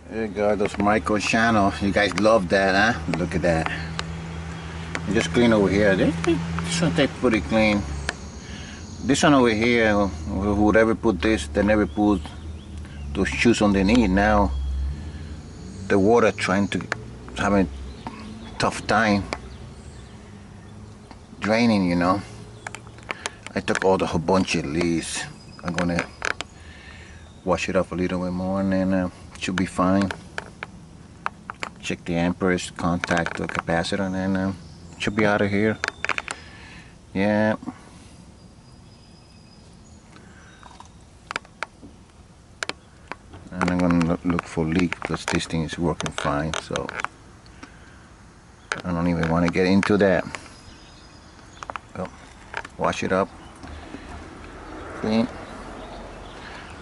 There you go, those micro channel. You guys love that, huh? Look at that. You just clean over here. This one take pretty clean. This one over here, whoever put this, they never put those shoes underneath. Now the water trying to having tough time draining, you know. I took all the whole bunch of leaves. I'm gonna wash it up a little bit more, and then it should be fine. Check the amperes, contact the capacitor, and then it should be out of here. Yeah. And I'm gonna look for leak because this thing is working fine, so I don't even want to get into that. Well, wash it up, clean.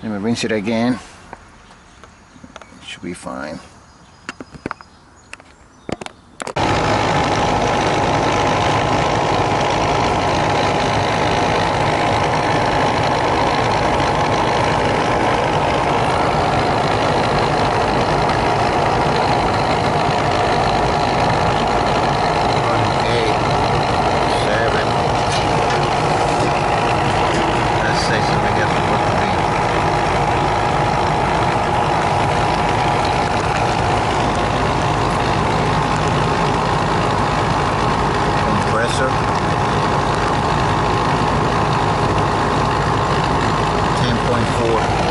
Let me rinse it again. It should be fine. Compressor 10.4.